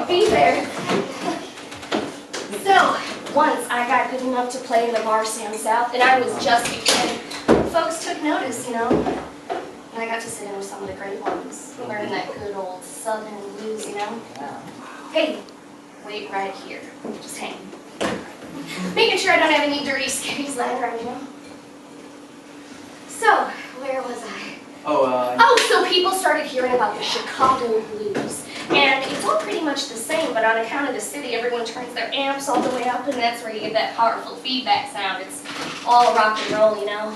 be there. So, once I got good enough to play in the bar Sam South, and I was just a kid, folks took notice, you know. And I got to sit in with some of the great ones, learn that good old Southern blues, you know. Hey, wait right here. Just hang. Making sure I don't have any dirty skivvies lying around, you know. So, where was I? Oh, so people started hearing about the Chicago blues. And it's all pretty much the same, but on account of the city, everyone turns their amps all the way up, and that's where you get that powerful feedback sound. It's all rock and roll, you know.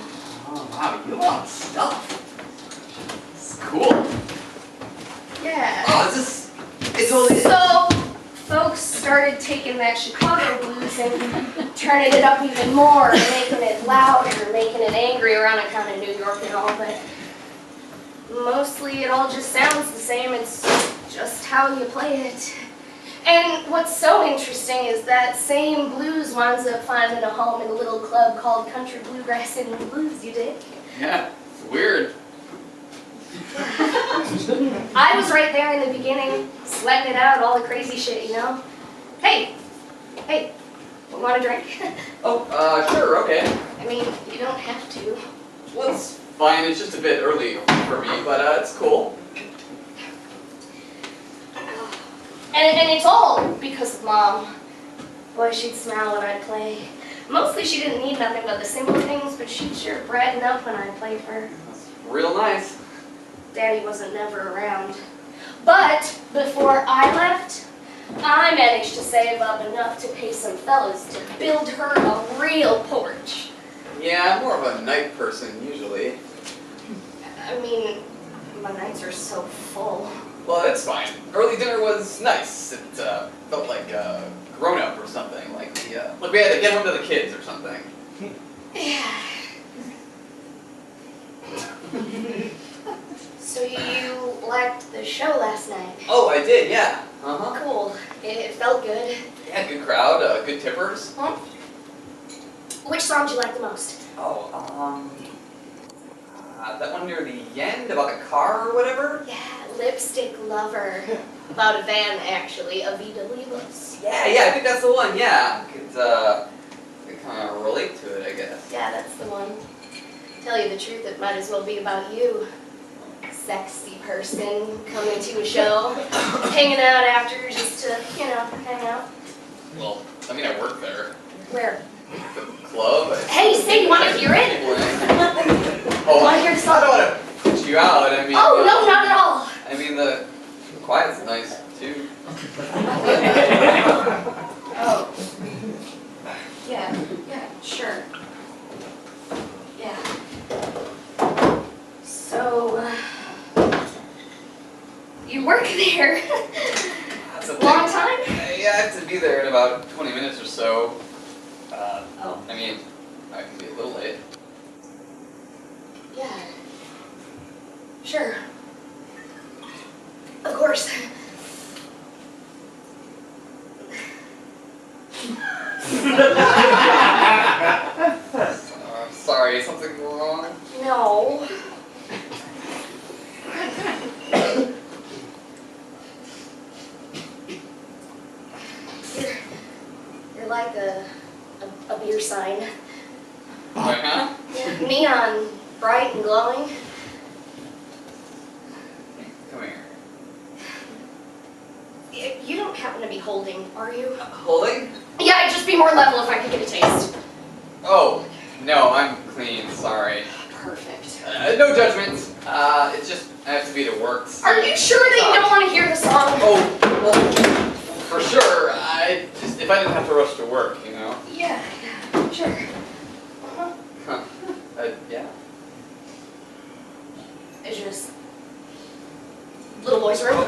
Oh, wow, you want stuff. It's cool. Yeah. Oh, it's totally... So, folks started taking that Chicago blues and turning it up even more, and making it louder, making it angrier on account of New York and all, but mostly it all just sounds the same. It's just how you play it. And what's so interesting is that same blues winds up finding a home in a little club called Country Bluegrass and Blues, you dig? Yeah, it's weird. I was right there in the beginning, sweating it out, all the crazy shit, you know? Hey, want a drink? Oh, sure, okay. I mean, you don't have to. Well, it's fine, it's just a bit early for me, but it's cool. And it's all because of Mom. Boy, she'd smile when I'd play. Mostly she didn't need nothing but the simple things, but she'd sure brighten up when I'd play for her. That's real nice. Daddy wasn't never around. But before I left, I managed to save up enough to pay some fellas to build her a real porch. Yeah, I'm more of a night person, usually. I mean, my nights are so full. Well, that's fine. Early dinner was nice. It felt like grown-up or something. Like we had to get home to the kids or something. Yeah. So you liked the show last night? Oh, I did, yeah. Uh-huh. Cool. It felt good. Yeah, good crowd, good tippers. Huh? Which song did you like the most? Oh, that one near the end about the car or whatever? Yeah, Lipstick Lover. About a van, actually, a VW bus. Yeah, I think that's the one, yeah. Could kind of relate to it, I guess. Yeah, that's the one. Tell you the truth, it might as well be about you. Sexy person coming to a show, hanging out after just to, you know, hang out. Well, I mean, I work there. Where? The club. Hey, say, you want to hear it? Oh, Want to hear the song? I don't want to put you out, I mean... Oh, no, not at all. I mean, the quiet's nice, too. Oh. Yeah, sure. Yeah. So, you work there? That's a Long time? Yeah, I have to be there in about 20 minutes or so. Oh. I mean, I can be a little late. Yeah. Sure. Of course. Sorry, is something wrong? No. You're like a beer sign. Uh-huh. Yeah, neon, bright and glowing. Come here. You don't happen to be holding, are you? Holding? Yeah, I'd just be more level if I could get a taste. Oh, no, I'm clean, sorry. Perfect. No judgment. It's just, I have to be to work. So Are you sure that you don't want to hear the song? Oh, well, for sure. If I didn't have to rush to work, you know? Yeah, sure. Uh-huh. Huh. Yeah. It's just little boy's room.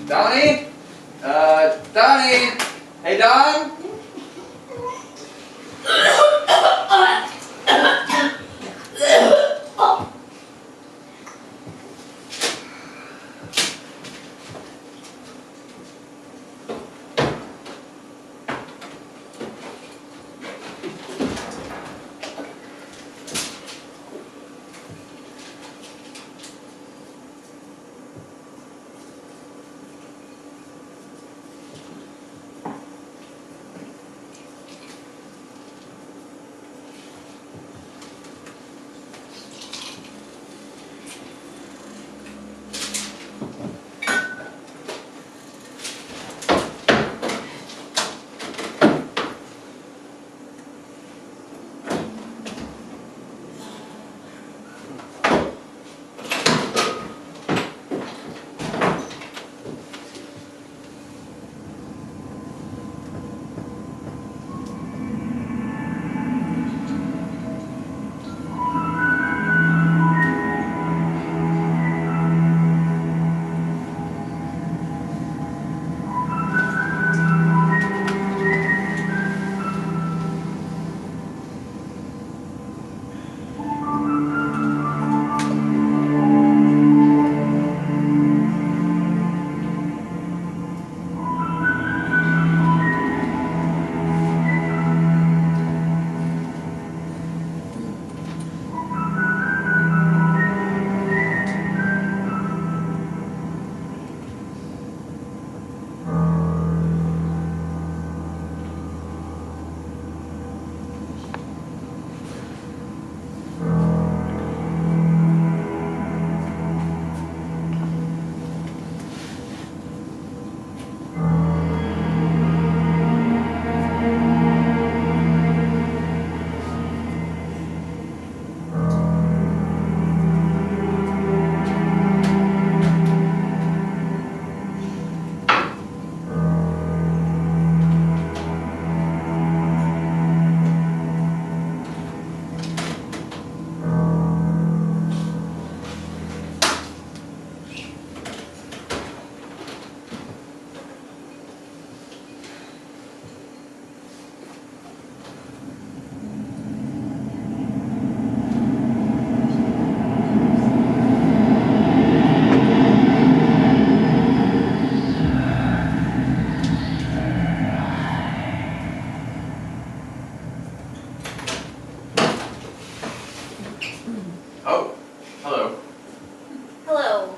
Donnie? Donnie? Hey, Don? Oh, hello. Hello,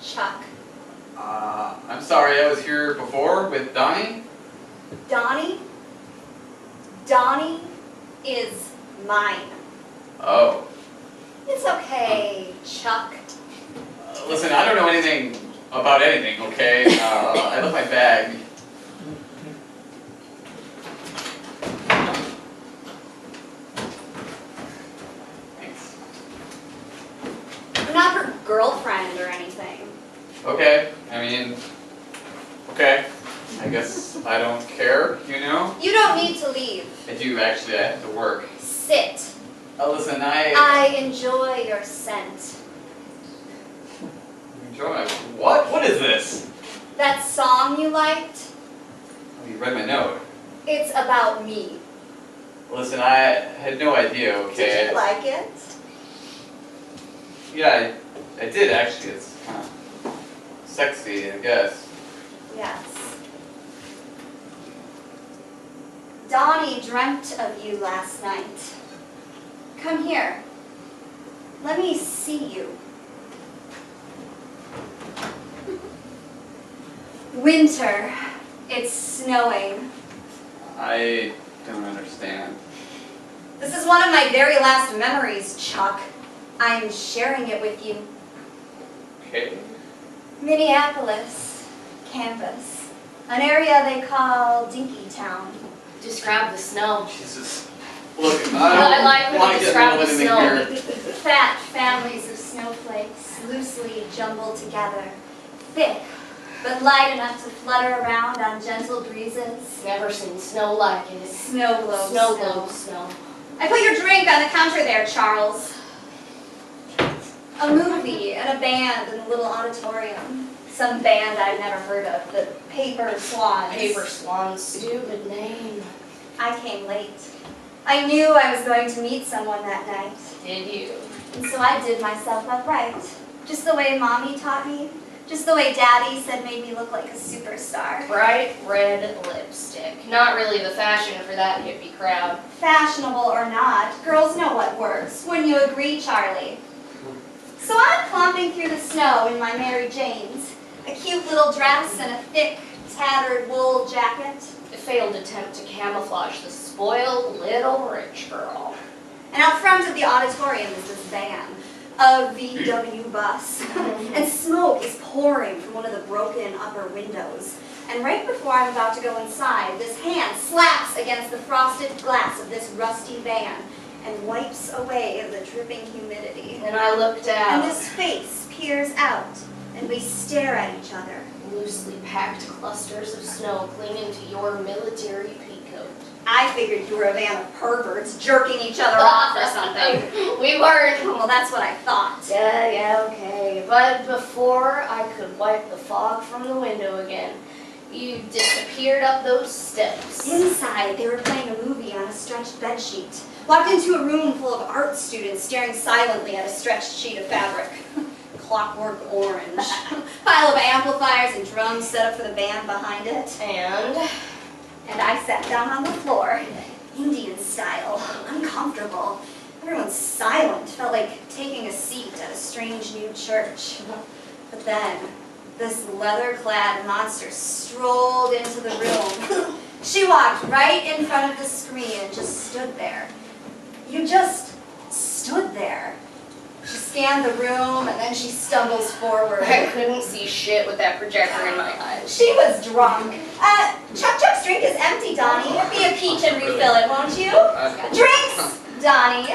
Chuck. I'm sorry, I was here before with Donnie. Donnie? Donnie is mine. Oh. It's okay, Chuck. Listen, I don't know anything about anything, okay? I left my bag. Thanks. I'm not her girlfriend or anything. Okay, I mean, okay. I guess I don't care, you know? You don't need to leave. I do, actually, I have to work. Sit. Listen, I enjoy your scent. Enjoy my... What? What is this? That song you liked? Oh, you read my note. It's about me. Listen, I had no idea, okay? Did you like it? Yeah, I did, actually. It's kind of sexy, I guess. Yes. Donnie dreamt of you last night. Come here. Let me see you. Winter. It's snowing. I don't understand. This is one of my very last memories, Chuck. I'm sharing it with you. Okay. Minneapolis, Kansas. An area they call Dinkytown. Describe the snow. Jesus. Look, I like when want you to get describe the anything snow. here. Fat families of snowflakes, loosely jumbled together. Thick, but light enough to flutter around on gentle breezes. Never seen snow like it. Snow globe Snow globe snow. I put your drink on the counter there, Charles. A movie and a band in a little auditorium. some band I'd never heard of, the Paper Swans. Paper Swans, stupid name. I came late. I knew I was going to meet someone that night. Did you? And so I did myself up right. Just the way Mommy taught me. Just the way Daddy said made me look like a superstar. Bright red lipstick. Not really the fashion for that hippie crowd. Fashionable or not, girls know what works. Wouldn't you agree, Charlie? So I'm clomping through the snow in my Mary Janes. A cute little dress and a thick, tattered wool jacket. A failed attempt to camouflage the spoiled little rich girl. And out front of the auditorium is this van, a VW bus. And smoke is pouring from one of the broken upper windows. And right before I'm about to go inside, this hand slaps against the frosted glass of this rusty van and wipes away the dripping humidity. And I looked And out. this face peers out, and we stare at each other. Loosely packed clusters of snow clinging to your military peacoat. I figured you were a van of perverts jerking each other off or something. We weren't. Well, that's what I thought. Yeah, okay. But before I could wipe the fog from the window again, you disappeared up those steps. Inside, they were playing a movie on a stretched bedsheet. Walked into a room full of art students staring silently at a stretched sheet of fabric. Clockwork orange. Pile of amplifiers and drums set up for the band behind it. And I sat down on the floor, Indian style, uncomfortable. Everyone's silent, felt like taking a seat at a strange new church. But then, this leather-clad monster strolled into the room. She walked right in front of the screen and just stood there. You just stood there. She scanned the room and then she stumbles forward. I couldn't see shit with that projector in my eyes. She was drunk. Chuck's drink is empty, Donnie. Be a peach and refill it, won't you? Drinks, Donnie.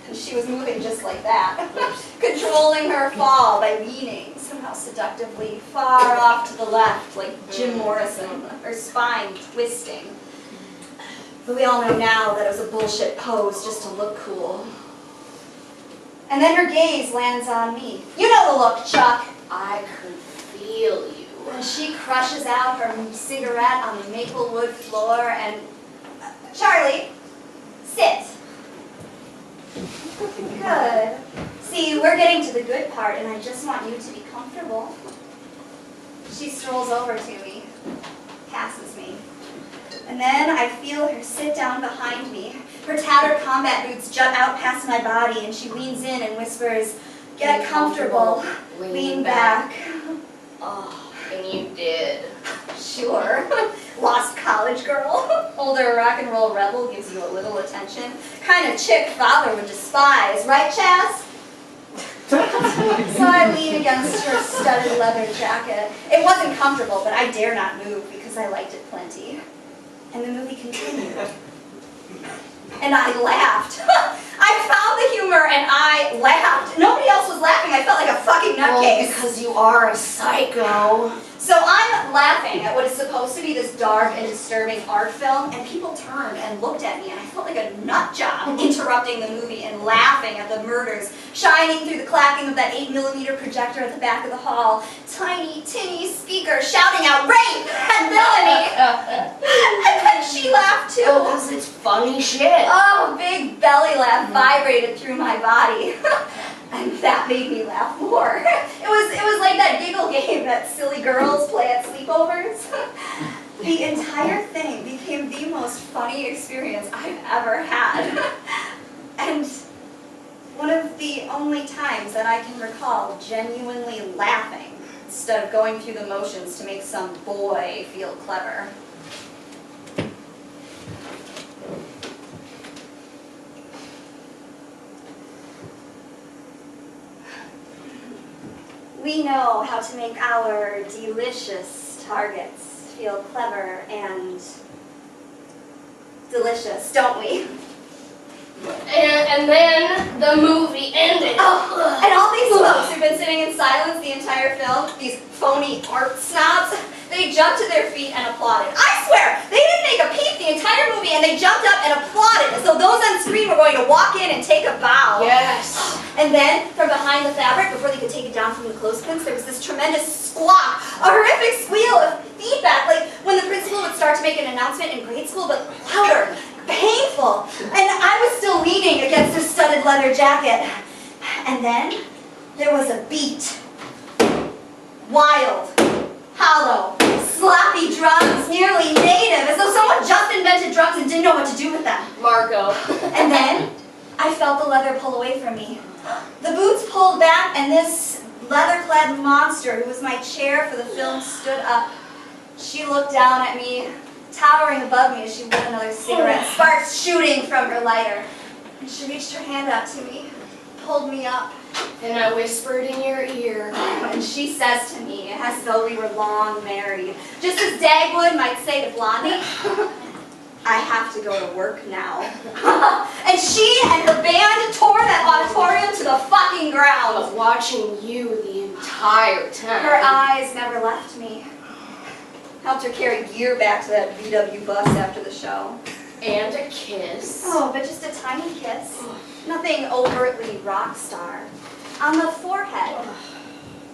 And she was moving just like that, controlling her fall by leaning somehow seductively far off to the left, like Jim Morrison, her spine twisting. But we all know now that it was a bullshit pose just to look cool. And then her gaze lands on me. You know the look, Chuck. I could feel you. And she crushes out her cigarette on the maple wood floor and... Charlie, sit. Good. See, we're getting to the good part, and I just want you to be comfortable. She strolls over to me, passes me. And then I feel her sit down behind me. Her tattered combat boots jut out past my body, and she leans in and whispers, "Get comfortable. Lean back." Oh, and you did. Sure. Lost college girl. Older rock and roll rebel gives you a little attention. Kind of chick father would despise, right, Chaz? So I lean against her studded leather jacket. It wasn't comfortable, but I dare not move because I liked it plenty. And the movie continued. And I laughed. I found the humor and I laughed. Nobody else was laughing. I felt like a fucking Well, nutcase. because you are a psycho. So I'm laughing at what is supposed to be this dark and disturbing art film, and people turned and looked at me, and I felt like a nut job interrupting the movie and laughing at the murders, shining through the clacking of that 8mm projector at the back of the hall, tiny, tinny speaker shouting out rape and villainy. And then she laughed too. Oh, because it's funny shit. Oh, a big belly laugh vibrated through my body. And that made me laugh more. It was like that giggle game that silly girls play at sleepovers. The entire thing became the most funny experience I've ever had. And one of the only times that I can recall genuinely laughing instead of going through the motions to make some boy feel clever. We know how to make our delicious targets feel clever and delicious, don't we? And then the movie ended. Oh, and all these folks who've been sitting in silence the entire film, these phony art snobs, they jumped to their feet and applauded. I swear, they didn't make a peep the entire movie, and they jumped up and applauded as though those on screen were going to walk in and take a bow. Yes. And then, from behind the fabric, before they could take a take it down from the clothespins, there was this tremendous squawk, a horrific squeal of feedback, like when the principal would start to make an announcement in grade school, but louder, painful. And I was still leaning against his studded leather jacket. And then there was a beat. Wild, hollow, sloppy drums, nearly native, as though someone just invented drums and didn't know what to do with them. Marco. And then I felt the leather pull away from me. The boots pulled back, and this leather-clad monster who was my chair for the film stood up. She looked down at me, towering above me as she lit another cigarette, sparks shooting from her lighter. And she reached her hand out to me, pulled me up. And I whispered in your ear. And she says to me, as though we were long married, just as Dagwood might say to Blondie, I have to go to work now. And she and her band tore that auditorium to the fucking I ground. was watching you the entire time. Her eyes never left me. Helped her carry gear back to that VW bus after the show. And a kiss. Oh, but just a tiny kiss. Nothing overtly rock star. On the forehead.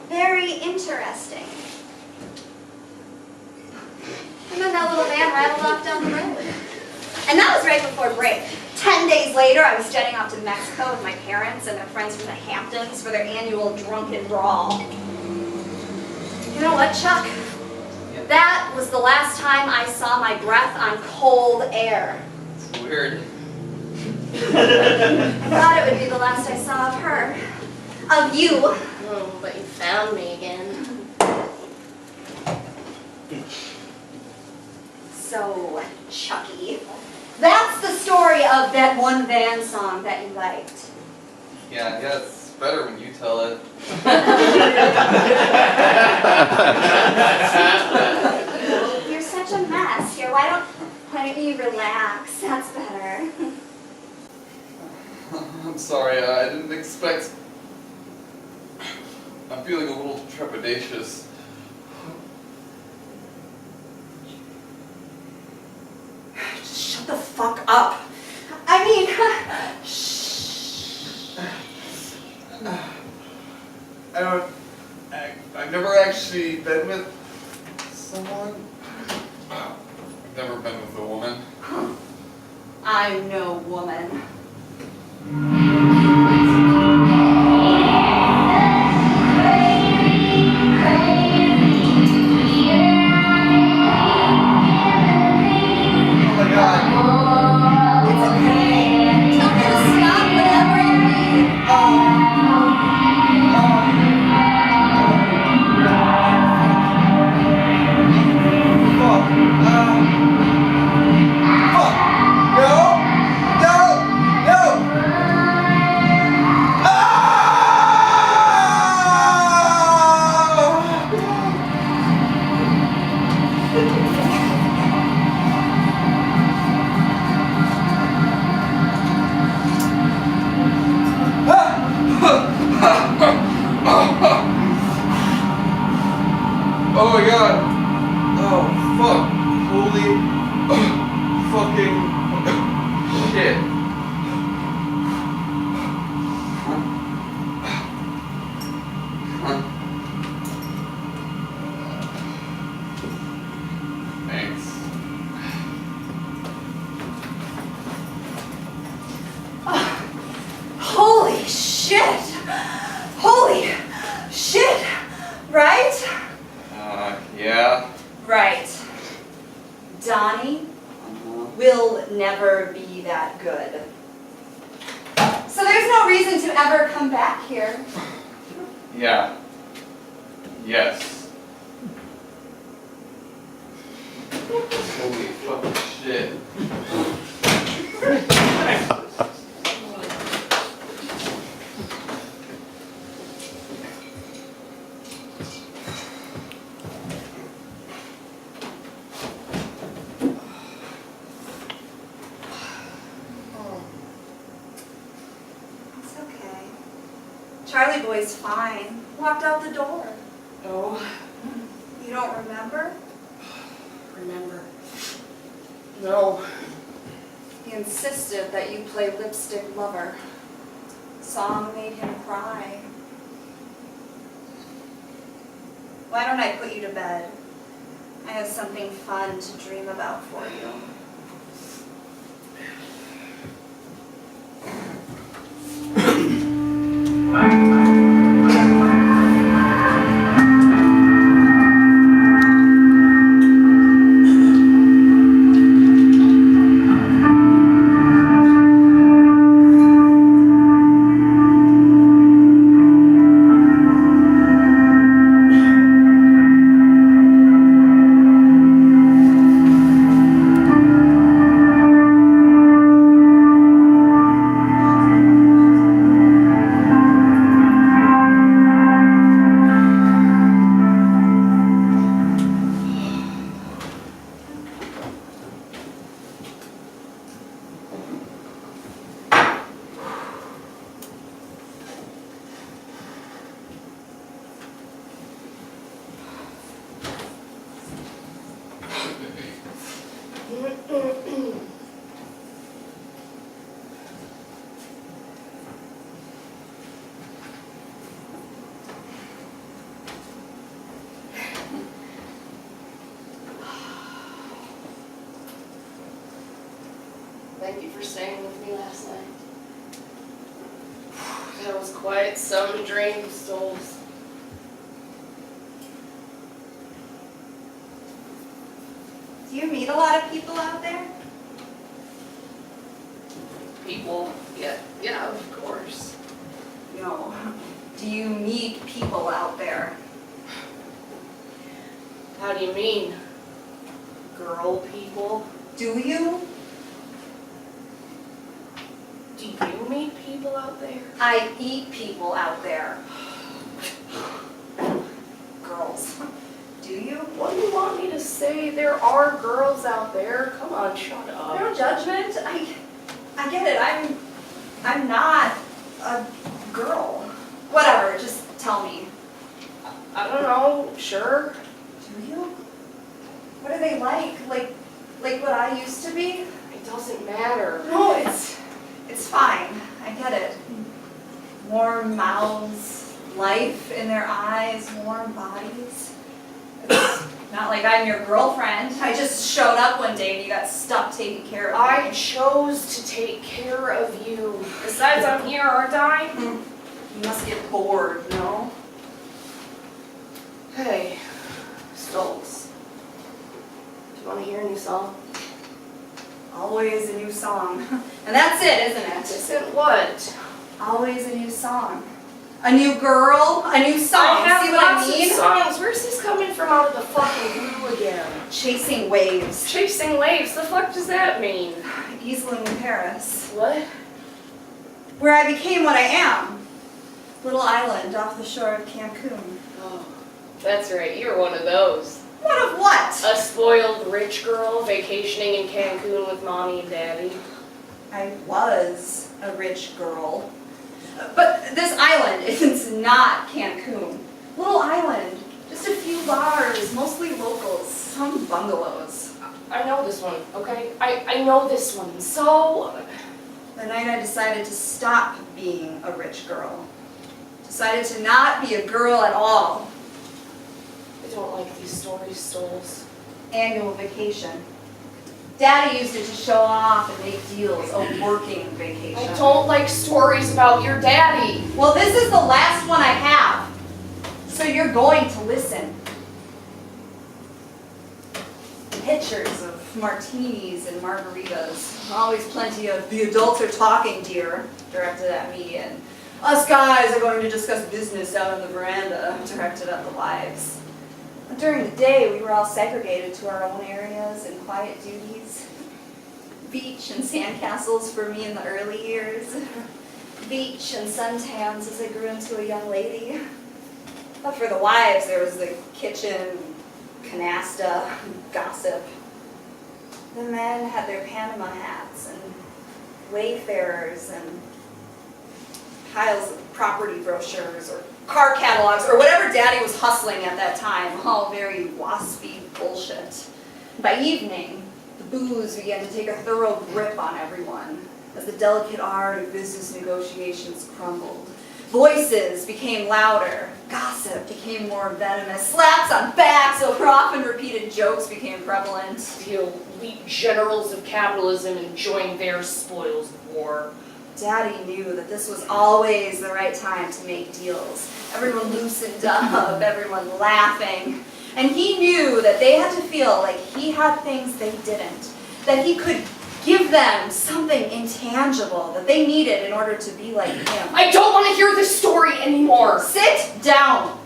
Very interesting. And then that little van rattled off down the road. And that was right before break. 10 days later, I was jetting off to Mexico with my parents and their friends from the Hamptons for their annual drunken brawl. You know what, Chuck? That was the last time I saw my breath on cold air. It's weird. I thought it would be the last I saw of her. Of you. Oh, but you found me again. So, Chucky, that's the story of that one van song that you liked. Yeah, it's better when you tell it. You're such a mess. Here, why don't you relax? That's better. I'm sorry, I didn't expect... I'm feeling a little trepidatious. Just shut the fuck up. I mean, shh. I've never actually been with someone. I've never been with a woman. I'm no woman. Oh my god! Oh, fuck. Holy fucking shit. Thanks. Holy shit! Holy shit! Right? Yeah. Right. Donnie will never be that good. So there's no reason to ever come back here. Yeah. Yes. Holy fucking shit. It's okay. Charlie Boy's fine. Walked out the door. Oh, You don't remember? remember. No. He insisted that you play Lipstick Lover. Song made him cry. Why don't I put you to bed? I have something fun to dream about for you. Thank you for staying with me last night. That was quite some dream, souls. Do you meet a lot of people out there? People, yeah, of course. No. Do you meet people out there? How do you mean? Girl people? Do you? Do you meet people out there? I eat people out there. Girls. Do you? What do you want me to say? There are girls out there. Come on, shut up. No judgment. I get it. I'm not a girl. Whatever, just tell me. I don't know, sure. Do you? What are they like? Like what I used to be? It doesn't matter. No, it's fine. I get it. Warm mouths, life in their eyes, warm bodies. It's not like I'm your girlfriend. I just showed up one day and you got stuck taking care of me. I chose to take care of you. Besides, I'm here, aren't I? You must get bored, no? Hey, Stoltz. Do you want to hear a new song? Always a new song. And that's it, isn't it? Isn't what? Always a new song. A new girl, a new song. I have See what I lots mean? of songs. Where's this coming from out of the fucking blue again? Chasing waves. Chasing waves? The fuck does that mean? Easel in Paris. What? Where I became what I am. Little island off the shore of Cancun. Oh, that's right. You're one of those. What of what? A spoiled rich girl vacationing in Cancun with mommy and daddy. I was a rich girl. But this island is not Cancun. Little island. Just a few bars, mostly locals, some bungalows. I know this one, okay? I know this one. So, The night I decided to stop being a rich girl. Decided to not be a girl at all. I don't like these stories, Stoles. Annual vacation. Daddy used it to show off and make deals. A working vacation. I don't like stories about your daddy. Well, this is the last one I have. So you're going to listen. Pictures of martinis and margaritas. Always plenty of "the adults are talking, dear," directed at me, and "us guys are going to discuss business out on the veranda," directed at the wives. During the day, we were all segregated to our own areas and quiet duties. Beach and sandcastles for me in the early years. Beach and suntans as I grew into a young lady. But for the wives, there was the kitchen, canasta, gossip. The men had their Panama hats and wayfarers and piles of property brochures or car catalogs or whatever Daddy was hustling at that time, all very waspy bullshit. By evening, the booze began to take a thorough grip on everyone as the delicate art of business negotiations crumbled. Voices became louder. Gossip became more venomous. Slaps on backs over often repeated jokes became prevalent. The elite generals of capitalism enjoying their spoils of war. Daddy knew that this was always the right time to make deals. Everyone loosened up, everyone laughing. And he knew that they had to feel like he had things they didn't. That he could give them something intangible that they needed in order to be like him. I don't want to hear this story anymore. Sit down.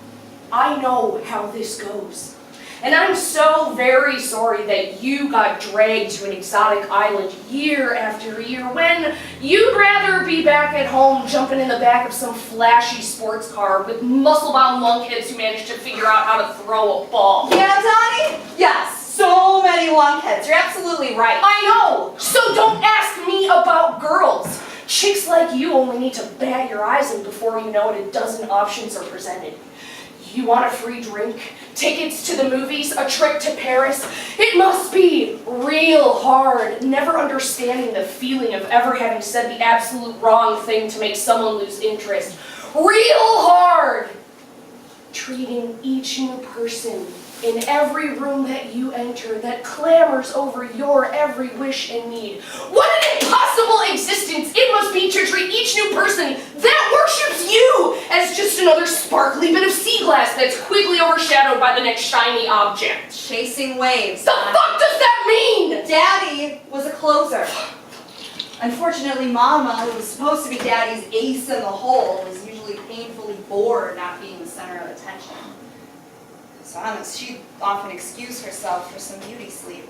I know how this goes. And I'm so very sorry that you got dragged to an exotic island year after year when you'd rather be back at home jumping in the back of some flashy sports car with muscle-bound lunkheads who managed to figure out how to throw a ball. Yeah, Donnie? Yes, so many lunkheads. You're absolutely right. I know! So don't ask me about girls. Chicks like you only need to bat your eyes in before you know it, a dozen options are presented. You want a free drink, tickets to the movies, a trip to Paris? It must be real hard, never understanding the feeling of ever having said the absolute wrong thing to make someone lose interest. Real hard! Treating each new person in every room that you enter that clamors over your every wish and need. What an impossible existence it must be to treat each new person that worships you as just another sparkly bit of sea glass that's quickly overshadowed by the next shiny object. Chasing waves. The fuck does that mean? Daddy was a closer. Unfortunately, Mama, who was supposed to be Daddy's ace in the hole, was usually painfully bored not being the center of attention. So she'd often excuse herself for some beauty sleep.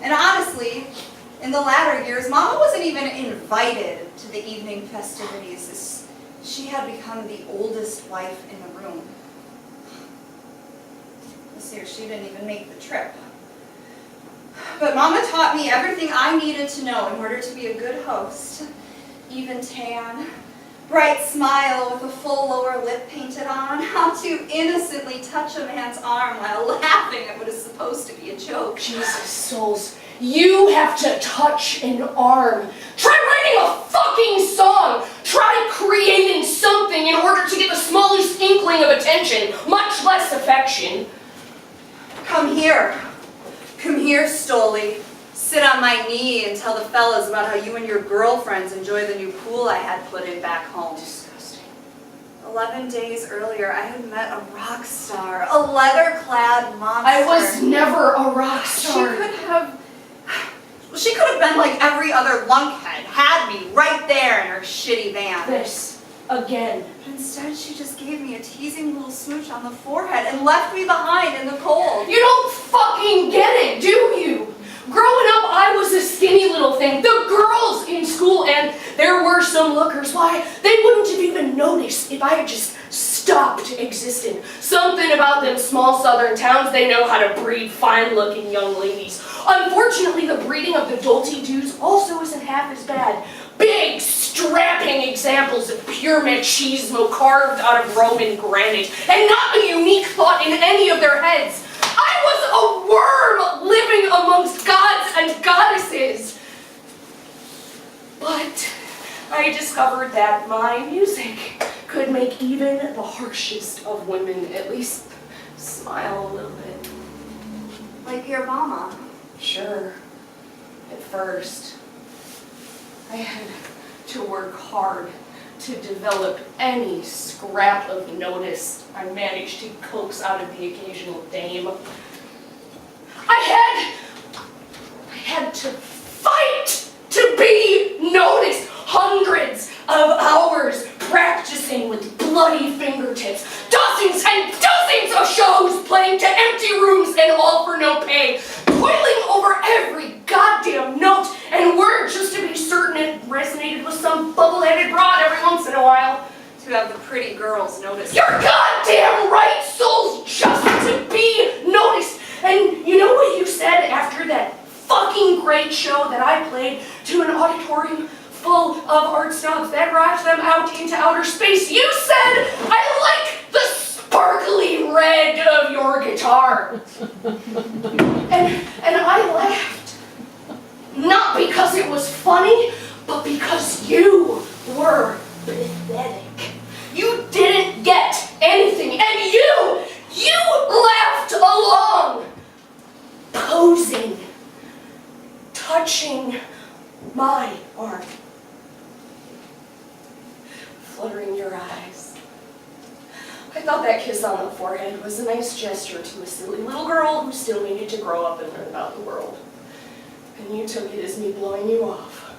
And honestly, in the latter years, Mama wasn't even invited to the evening festivities, as she had become the oldest wife in the room. This year, she didn't even make the trip. But Mama taught me everything I needed to know in order to be a good host. Even tan, bright smile with a full lower lip painted on, how to innocently touch a man's arm while laughing at what is supposed to be a joke. Jesus souls, you have to touch an arm. Try writing a fucking song. Try creating something in order to get the smallest inkling of attention, much less affection. Come here. Come here, Stoli. Sit on my knee and tell the fellas about how you and your girlfriends enjoy the new pool I had put in back home. Disgusting. 11 days earlier, I had met a rock star, a leather-clad monster. I was never a rock star. She could have been like every other lunkhead, had me right there in her shitty van. This again. But instead, she just gave me a teasing little smooch on the forehead and left me behind in the cold. You don't fucking get it, do you? Growing up, I was a skinny little thing. The girls in school, and there were some lookers, why, they wouldn't have even noticed if I had just stopped existing. Something about them small southern towns, they know how to breed fine-looking young ladies. Unfortunately, the breeding of the dolty dudes also isn't half as bad. Big, strapping examples of pure machismo carved out of Roman granite, and not a unique thought in any of their heads. I was a worm living amongst gods and goddesses. But I discovered that my music could make even the harshest of women at least smile a little bit. Like your mama. Sure, at first, I had to work hard to develop any scrap of notice I managed to coax out of the occasional dame. I had to fight to be noticed. Hundreds of hours practicing with bloody fingertips. Dozens and dozens of shows playing to empty rooms and all for no pay. Toiling over every goddamn note and word just to be certain it resonated with some bubble-headed broad every once in a while. To have the pretty girls notice. You're goddamn right, souls, just to be noticed. And you know what you said after that fucking great show that I played to an auditorium full of art snobs that rocked them out into outer space? You said, I like the sparkly red of your guitar. And I laughed. Not because it was funny, but because you were pathetic. You touching my arm, fluttering your eyes. I thought that kiss on the forehead was a nice gesture to a silly little girl who still needed to grow up and learn about the world. And you took it as me blowing you off.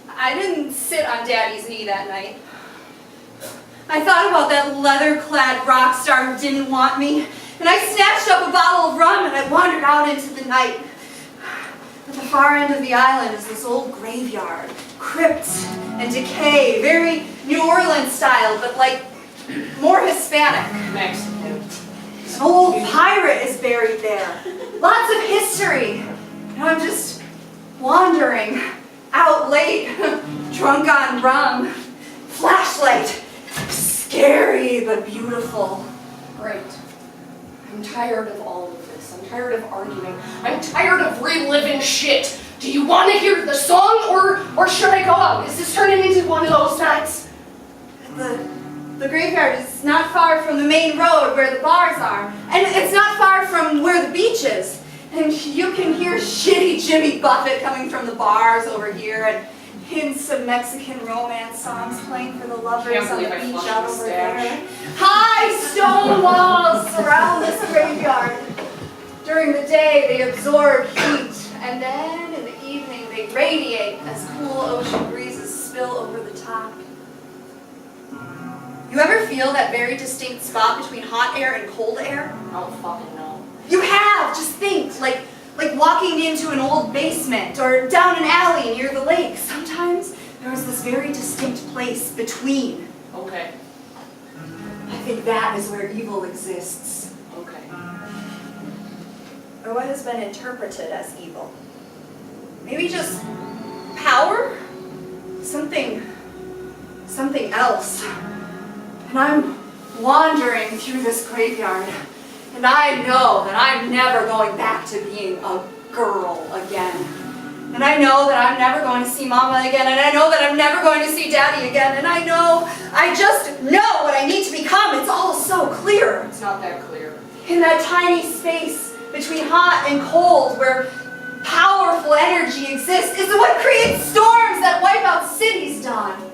I didn't sit on Daddy's knee that night. I thought about that leather-clad rock star who didn't want me, and I snatched up a bottle of rum and I wandered out into the night. At the far end of the island is this old graveyard, crypt and decay, very New Orleans style, but like more Hispanic. Mexican. An old pirate is buried there. Lots of history. And I'm just wandering out late, drunk on rum, flashlight, scary but beautiful. Great. I'm tired of all of this. I'm tired of arguing. I'm tired of reliving shit. Do you want to hear the song or should I go out? Is this turning into one of those nights? The graveyard is not far from the main road where the bars are. And it's not far from where the beach is. And you can hear shitty Jimmy Buffett coming from the bars over here and hints of Mexican romance songs playing for the lovers on the beach out over there. High stone walls surround this graveyard. During the day, they absorb heat, and then in the evening, they radiate as cool ocean breezes spill over the top. You ever feel that very distinct spot between hot air and cold air? I don't fucking know. You have! Just think, like walking into an old basement or down an alley near the lake. Sometimes there is this very distinct place between. Okay. I think that is where evil exists. Okay. Or what has been interpreted as evil. Maybe just power? Something else. And I'm wandering through this graveyard, and I know that I'm never going back to being a girl again. And I know that I'm never going to see Mama again, and I know that I'm never going to see Daddy again, and I just know what I need to become. It's all so clear. It's not that clear. In that tiny space between hot and cold where powerful energy exists is what creates storms that wipe out cities, Dawn.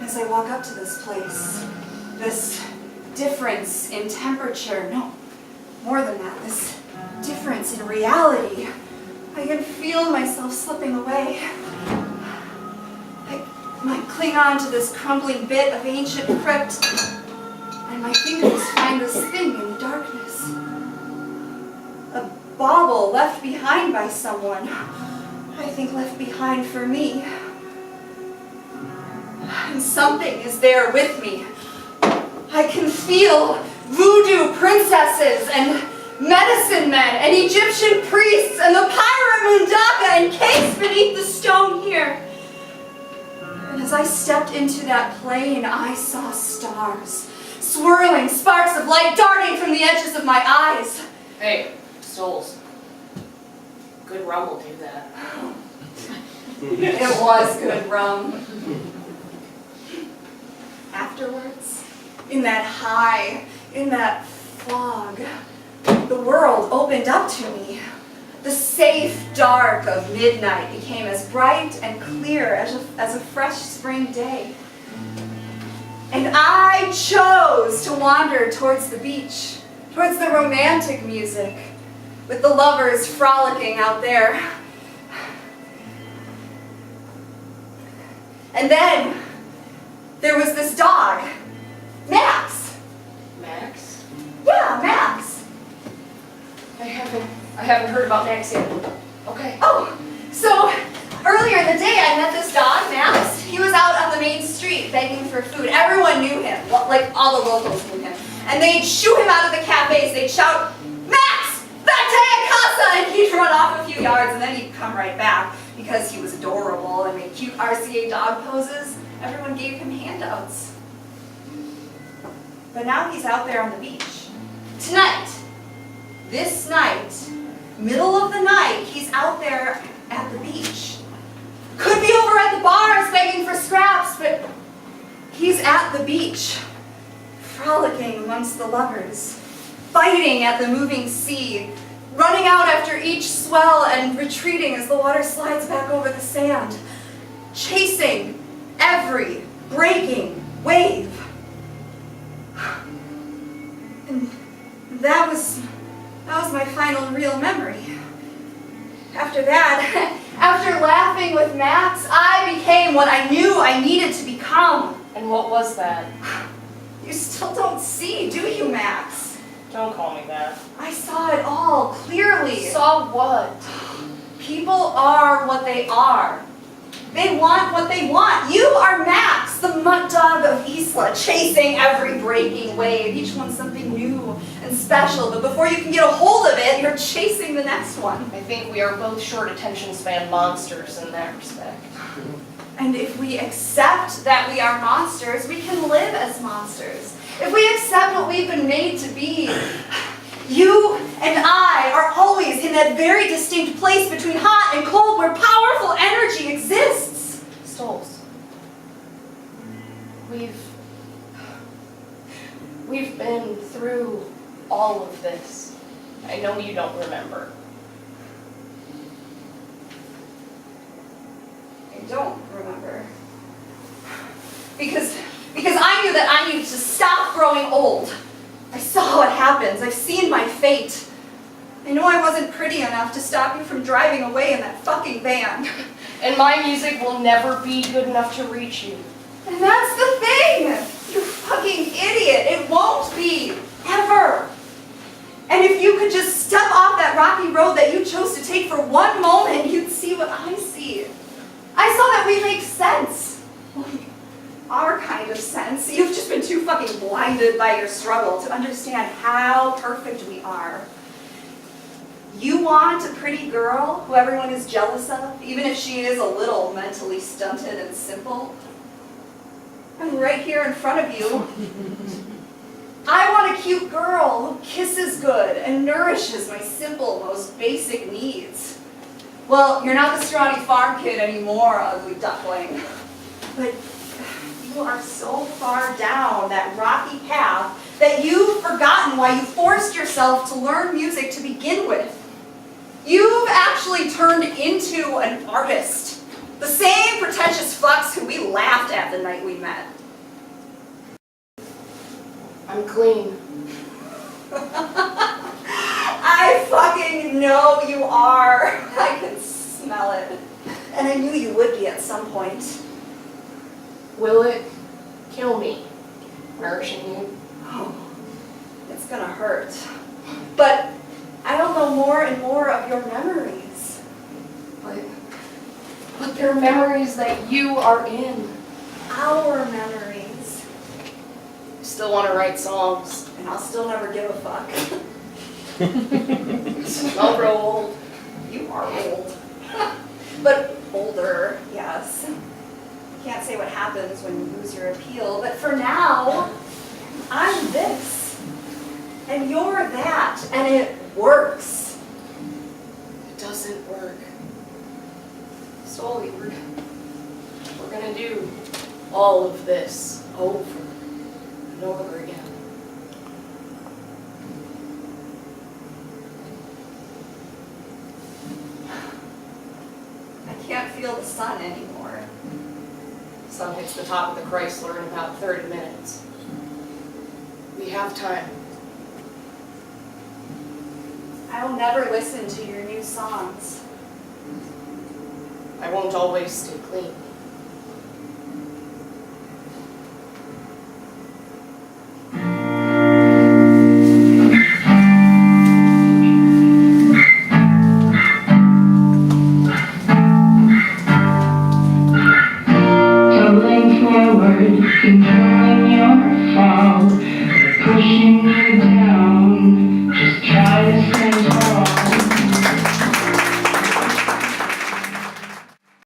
As I walk up to this place, this difference in temperature, no, more than that, this difference in reality, I can feel myself slipping away. I might cling on to this crumbling bit of ancient crypt, and my fingers find this thing in the darkness. A bauble left behind by someone, I think left behind for me. And something is there with me. I can feel voodoo princesses and medicine men and Egyptian priests and the pirate Mundaka encased beneath the stone here. And as I stepped into that plane, I saw stars, swirling sparks of light darting from the edges of my eyes. Hey, souls. Good rum will do that. It was good rum. Afterwards, in that high, in that fog, the world opened up to me. The safe dark of midnight became as bright and clear as a fresh spring day. And I chose to wander towards the beach, towards the romantic music, with the lovers frolicking out there. And then there was this dog, Max. Max? Yeah, Max. I haven't heard about Max yet. Okay. Oh, so earlier in the day I met this dog, Max. He was out on the main street begging for food. Everyone knew him, like all the locals knew him. And they'd shoo him out of the cafes. They'd shout, "Max, back to casa!" And he'd run off a few yards and then he'd come right back because he was adorable and made cute RCA dog poses. Everyone gave him handouts. But now he's out there on the beach. Tonight, this night, middle of the night, he's out there at the beach. Could be over at the bars begging for scraps, but he's at the beach, frolicking amongst the lovers, fighting at the moving sea, running out after each swell and retreating as the water slides back over the sand, chasing every breaking wave. And that was my final real memory. After that, after laughing with Max, I became what I knew I needed to become. And what was that? You still don't see, do you, Max? Don't call me that. I saw it all clearly. Saw what? People are what they are. They want what they want. You are Max, the mud dog of Isla, chasing every breaking wave. Each one's something new and special, but before you can get a hold of it, you're chasing the next one. I think we are both short attention span monsters in that respect. And if we accept that we are monsters, we can live as monsters. If we accept what we've been made to be, you and I are always in that very distinct place between hot and cold where powerful energy exists. Stoles. We've been through all of this. I know you don't remember. I don't remember. Because I knew that I needed to stop growing old. I saw what happens. I've seen my fate. I know I wasn't pretty enough to stop you from driving away in that fucking van. And my music will never be good enough to reach you. And that's the thing! You fucking idiot! It won't be! Ever! And if you could just step off that rocky road that you chose to take for one moment, you'd see what I see. I saw that we make sense. Our kind of sense. You've just been too fucking blinded by your struggle to understand how perfect we are. You want a pretty girl who everyone is jealous of, even if she is a little mentally stunted and simple? I'm right here in front of you. I want a cute girl who kisses good and nourishes my simple, most basic needs. Well, you're not the scrawny farm kid anymore, ugly duckling. But you are so far down that rocky path that you've forgotten why you forced yourself to learn music to begin with. You've actually turned into an artist. The same pretentious fucks who we laughed at the night we met. I'm clean. I fucking know you are. I can smell it. And I knew you would be at some point. Will it kill me, nourishing you? Oh, it's gonna hurt. But I'll know more and more of your memories. But they're memories that you are in. Our memories. You still want to write songs. And I'll still never give a fuck. I'll grow old. You are old. But older, yes. Can't say what happens when you lose your appeal, but for now, I'm this. And you're that, and it works. It doesn't work. Slowly, we're gonna do all of this over and over again. I can't feel the sun anymore. Sun hits the top of the Chrysler in about 30 minutes. We have time. I'll never listen to your new songs. I won't always stay clean.